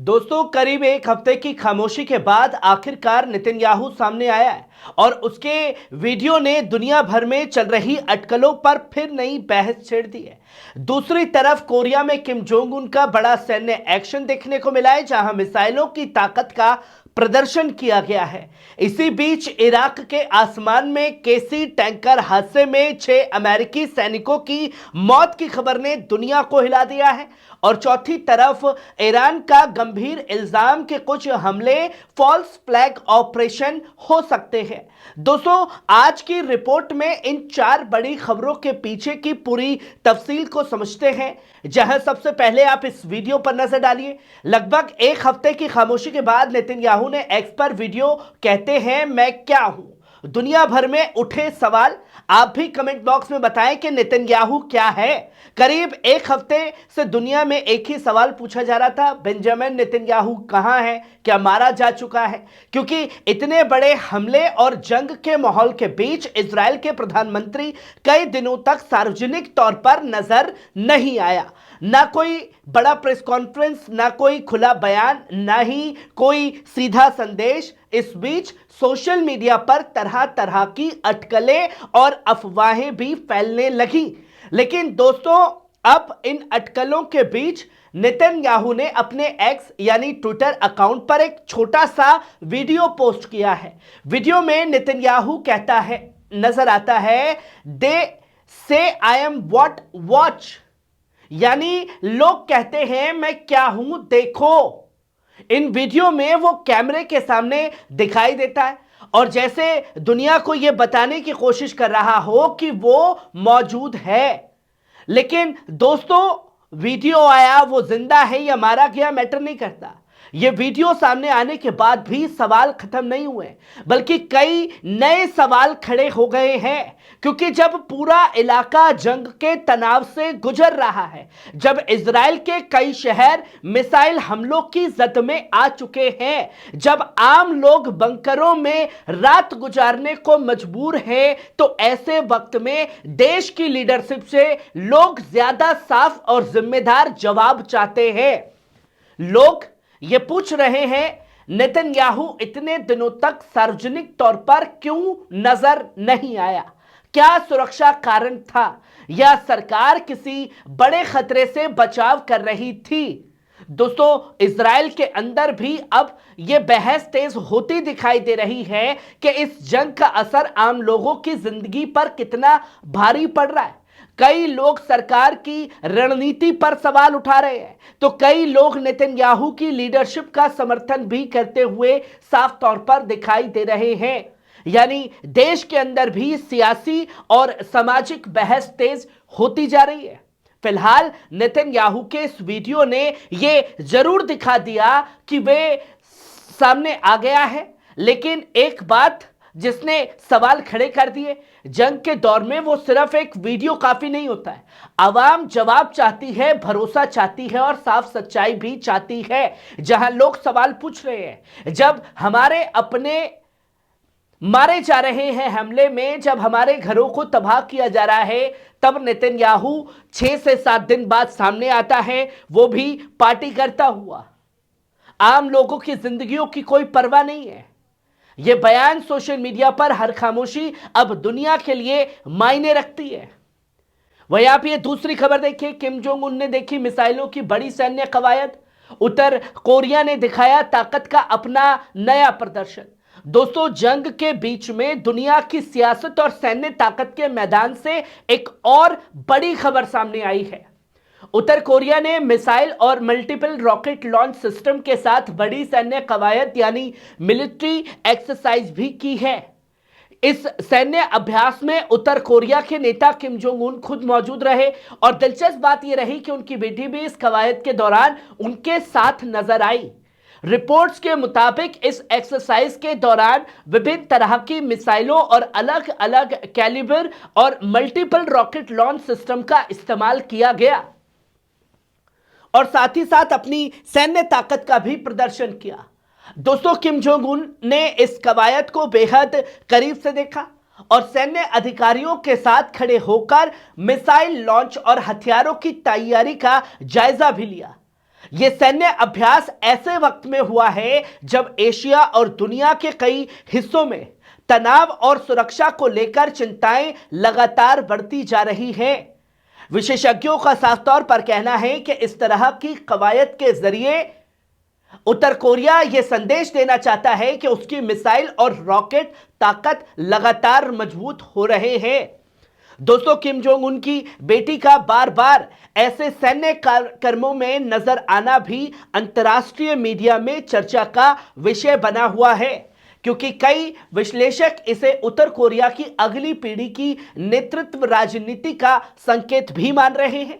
दोस्तों, करीब एक हफ्ते की खामोशी के बाद आखिरकार नेतन्याहू सामने आया है और उसके वीडियो ने दुनिया भर में चल रही अटकलों पर फिर नई बहस छेड़ दी है। दूसरी तरफ कोरिया में किम जोंग उन का बड़ा सैन्य एक्शन देखने को मिला है, जहां मिसाइलों की ताकत का प्रदर्शन किया गया है। इसी बीच इराक के आसमान में केसी टैंकर हादसे में 6 अमेरिकी सैनिकों की मौत की खबर ने दुनिया को हिला दिया है और चौथी तरफ ईरान का गंभीर इल्जाम कि कुछ हमले फॉल्स फ्लैग ऑपरेशन हो सकते हैं। दोस्तों, आज की रिपोर्ट में इन 4 बड़ी खबरों के पीछे की पूरी तफसील को समझते हैं, जहां सबसे पहले आप इस वीडियो पर नजर डालिए। लगभग एक हफ्ते की खामोशी के बाद नेतन्याहू ने एक्स पर वीडियो कहते हैं मैं क्या हूं। दुनिया भर में उठे सवाल, आप भी कमेंट बॉक्स में बताएं कि नेतन्याहू क्या है। करीब एक हफ्ते से दुनिया में एक ही सवाल पूछा जा रहा था, बेंजामिन नेतन्याहू कहां है, क्या मारा जा चुका है? क्योंकि इतने बड़े हमले और जंग के माहौल के बीच इजराइल के प्रधानमंत्री कई दिनों तक सार्वजनिक तौर पर नजर नहीं आया। ना कोई बड़ा प्रेस कॉन्फ्रेंस, ना कोई खुला बयान, ना ही कोई सीधा संदेश। इस बीच सोशल मीडिया पर तरह तरह की अटकलें और अफवाहें भी फैलने लगी। लेकिन दोस्तों, अब इन अटकलों के बीच नेतन्याहू ने अपने एक्स यानी ट्विटर अकाउंट पर एक छोटा सा वीडियो पोस्ट किया है। वीडियो में नेतन्याहू कहता है, नजर आता है, दे से आई एम व्हाट वॉच, यानी लोग कहते हैं मैं क्या हूं देखो। इन वीडियो में वो कैमरे के सामने दिखाई देता है और जैसे दुनिया को यह बताने की कोशिश कर रहा हो कि वो मौजूद है। लेकिन दोस्तों, वीडियो आया, वो जिंदा है या मारा गया मैटर नहीं करता। ये वीडियो सामने आने के बाद भी सवाल खत्म नहीं हुए, बल्कि कई नए सवाल खड़े हो गए हैं। क्योंकि जब पूरा इलाका जंग के तनाव से गुजर रहा है, जब इजराइल के कई शहर मिसाइल हमलों की जद में आ चुके हैं, जब आम लोग बंकरों में रात गुजारने को मजबूर हैं, तो ऐसे वक्त में देश की लीडरशिप से लोग ज्यादा साफ और जिम्मेदार जवाब चाहते हैं। लोग ये पूछ रहे हैं, नेतन्याहू इतने दिनों तक सार्वजनिक तौर पर क्यों नजर नहीं आया? क्या सुरक्षा कारण था या सरकार किसी बड़े खतरे से बचाव कर रही थी? दोस्तों, इजराइल के अंदर भी अब यह बहस तेज होती दिखाई दे रही है कि इस जंग का असर आम लोगों की जिंदगी पर कितना भारी पड़ रहा है। कई लोग सरकार की रणनीति पर सवाल उठा रहे हैं, तो कई लोग नेतन्याहू की लीडरशिप का समर्थन भी करते हुए साफ तौर पर दिखाई दे रहे हैं। यानी देश के अंदर भी सियासी और सामाजिक बहस तेज होती जा रही है। फिलहाल नेतन्याहू के इस वीडियो ने यह जरूर दिखा दिया कि वे सामने आ गया है, लेकिन एक बात जिसने सवाल खड़े कर दिए, जंग के दौर में वो सिर्फ एक वीडियो काफी नहीं होता है। आवाम जवाब चाहती है, भरोसा चाहती है और साफ सच्चाई भी चाहती है। जहां लोग सवाल पूछ रहे हैं, जब हमारे अपने मारे जा रहे हैं हमले में, जब हमारे घरों को तबाह किया जा रहा है, तब नेतन्याहू 6 से 7 दिन बाद सामने आता है, वो भी पार्टी करता हुआ। आम लोगों की जिंदगियों की कोई परवाह नहीं है। यह बयान सोशल मीडिया पर हर खामोशी अब दुनिया के लिए मायने रखती है। वहीं आप ये दूसरी खबर देखिए, किम जोंग उन ने देखी मिसाइलों की बड़ी सैन्य कवायद, उत्तर कोरिया ने दिखाया ताकत का अपना नया प्रदर्शन। दोस्तों, जंग के बीच में दुनिया की सियासत और सैन्य ताकत के मैदान से एक और बड़ी खबर सामने आई है। उत्तर कोरिया ने मिसाइल और मल्टीपल रॉकेट लॉन्च सिस्टम के साथ बड़ी सैन्य कवायद यानी मिलिट्री एक्सरसाइज भी की है। इस सैन्य अभ्यास में उत्तर कोरिया के नेता किम जोंग उन खुद मौजूद रहे और दिलचस्प बात यह रही कि उनकी बेटी भी इस कवायद के दौरान उनके साथ नजर आई। रिपोर्ट्स के मुताबिक इस एक्सरसाइज के दौरान विभिन्न तरह की मिसाइलों और अलग अलग कैलिबर और मल्टीपल रॉकेट लॉन्च सिस्टम का इस्तेमाल किया गया और साथ ही साथ अपनी सैन्य ताकत का भी प्रदर्शन किया। दोस्तों, किम जोंग उन ने इस कवायद को बेहद करीब से देखा और सैन्य अधिकारियों के साथ खड़े होकर मिसाइल लॉन्च और हथियारों की तैयारी का जायजा भी लिया। यह सैन्य अभ्यास ऐसे वक्त में हुआ है जब एशिया और दुनिया के कई हिस्सों में तनाव और सुरक्षा को लेकर चिंताएं लगातार बढ़ती जा रही हैं। विशेषज्ञों का साफ तौर पर कहना है कि इस तरह की कवायद के जरिए उत्तर कोरिया यह संदेश देना चाहता है कि उसकी मिसाइल और रॉकेट ताकत लगातार मजबूत हो रहे हैं। दोस्तों, किम जोंग उन की बेटी का बार बार ऐसे सैन्य कार्यक्रमों में नजर आना भी अंतर्राष्ट्रीय मीडिया में चर्चा का विषय बना हुआ है, क्योंकि कई विश्लेषक इसे उत्तर कोरिया की अगली पीढ़ी की नेतृत्व राजनीति का संकेत भी मान रहे हैं।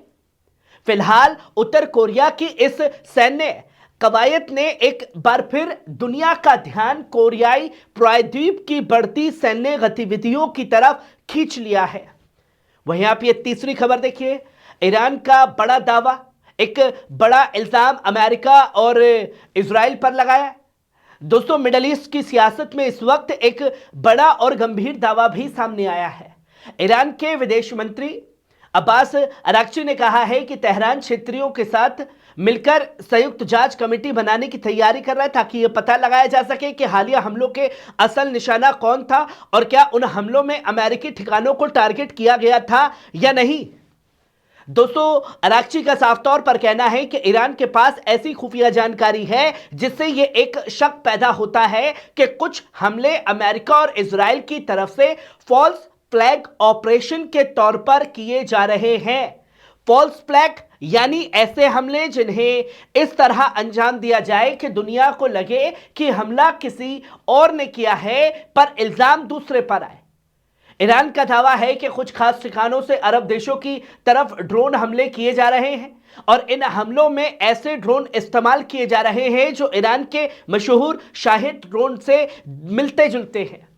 फिलहाल उत्तर कोरिया की इस सैन्य कवायद ने एक बार फिर दुनिया का ध्यान कोरियाई प्रायद्वीप की बढ़ती सैन्य गतिविधियों की तरफ खींच लिया है। वहीं आप ये तीसरी खबर देखिए, ईरान का बड़ा दावा, एक बड़ा इल्जाम अमेरिका और इजराइल पर लगाया। दोस्तों, मिडल ईस्ट की सियासत में इस वक्त एक बड़ा और गंभीर दावा भी सामने आया है। ईरान के विदेश मंत्री अब्बास अराक्ची ने कहा है कि तेहरान क्षेत्रियों के साथ मिलकर संयुक्त जांच कमेटी बनाने की तैयारी कर रहा है, ताकि यह पता लगाया जा सके कि हालिया हमलों के असल निशाना कौन था और क्या उन हमलों में अमेरिकी ठिकानों को टारगेट किया गया था या नहीं। दोस्तों, अराक्ची का साफ तौर पर कहना है कि ईरान के पास ऐसी खुफिया जानकारी है जिससे यह एक शक पैदा होता है कि कुछ हमले अमेरिका और इजराइल की तरफ से फॉल्स फ्लैग ऑपरेशन के तौर पर किए जा रहे हैं। फॉल्स फ्लैग यानी ऐसे हमले जिन्हें इस तरह अंजाम दिया जाए कि दुनिया को लगे कि हमला किसी और ने किया है, पर इल्जाम दूसरे पर आए। ईरान का दावा है कि कुछ खास ठिकानों से अरब देशों की तरफ ड्रोन हमले किए जा रहे हैं और इन हमलों में ऐसे ड्रोन इस्तेमाल किए जा रहे हैं जो ईरान के मशहूर शाहिद ड्रोन से मिलते जुलते हैं।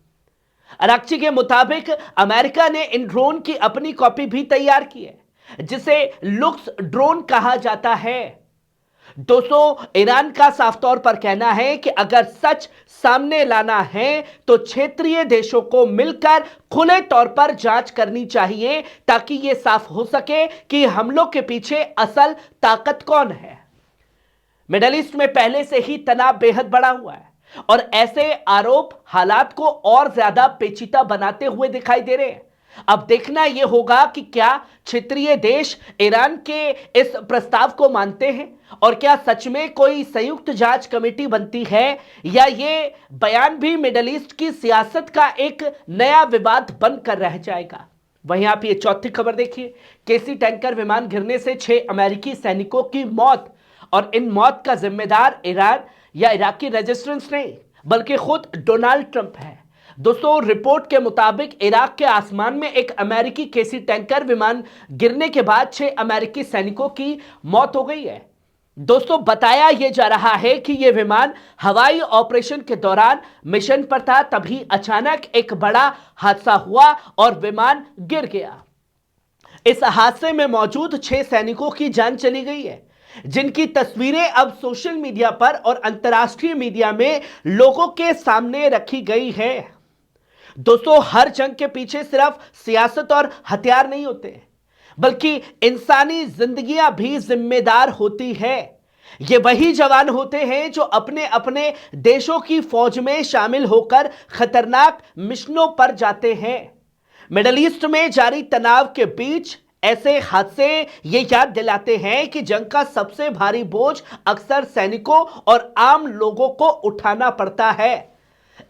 अराक्ची के मुताबिक अमेरिका ने इन ड्रोन की अपनी कॉपी भी तैयार की है, जिसे लुक्स ड्रोन कहा जाता है। दोस्तों, ईरान का साफ तौर पर कहना है कि अगर सच सामने लाना है तो क्षेत्रीय देशों को मिलकर खुले तौर पर जांच करनी चाहिए, ताकि यह साफ हो सके कि हमलों के पीछे असल ताकत कौन है। मिडल ईस्ट में पहले से ही तनाव बेहद बढ़ा हुआ है और ऐसे आरोप हालात को और ज्यादा पेचीदा बनाते हुए दिखाई दे रहे हैं। अब देखना यह होगा कि क्या क्षेत्रीय देश ईरान के इस प्रस्ताव को मानते हैं और क्या सच में कोई संयुक्त जांच कमेटी बनती है, या यह बयान भी मिडल ईस्ट की सियासत का एक नया विवाद बनकर रह जाएगा। वहीं आप ये चौथी खबर देखिए, केसी टैंकर विमान गिरने से 6 अमेरिकी सैनिकों की मौत, और इन मौत का जिम्मेदार ईरान या इराकी रेजिस्टेंस नहीं बल्कि खुद डोनाल्ड ट्रंप है। दोस्तों, रिपोर्ट के मुताबिक इराक के आसमान में एक अमेरिकी केसी टैंकर विमान गिरने के बाद 6 अमेरिकी सैनिकों की मौत हो गई है। दोस्तों, बताया यह जा रहा है कि यह विमान हवाई ऑपरेशन के दौरान मिशन पर था, तभी अचानक एक बड़ा हादसा हुआ और विमान गिर गया। इस हादसे में मौजूद 6 सैनिकों की जान चली गई है, जिनकी तस्वीरें अब सोशल मीडिया पर और अंतर्राष्ट्रीय मीडिया में लोगों के सामने रखी गई है। दोस्तों, हर जंग के पीछे सिर्फ सियासत और हथियार नहीं होते, बल्कि इंसानी जिंदगियां भी जिम्मेदार होती है। ये वही जवान होते हैं जो अपने अपने देशों की फौज में शामिल होकर खतरनाक मिशनों पर जाते हैं। मिडल ईस्ट में जारी तनाव के बीच ऐसे हादसे ये याद दिलाते हैं कि जंग का सबसे भारी बोझ अक्सर सैनिकों और आम लोगों को उठाना पड़ता है।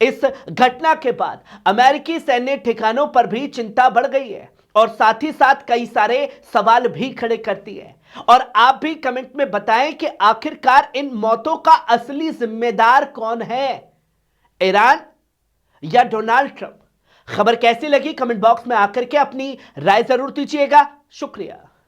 इस घटना के बाद अमेरिकी सैन्य ठिकानों पर भी चिंता बढ़ गई है और साथ ही साथ कई सारे सवाल भी खड़े करती है। और आप भी कमेंट में बताएं कि आखिरकार इन मौतों का असली जिम्मेदार कौन है, ईरान या डोनाल्ड ट्रंप। खबर कैसी लगी कमेंट बॉक्स में आकर के अपनी राय जरूर दीजिएगा। शुक्रिया।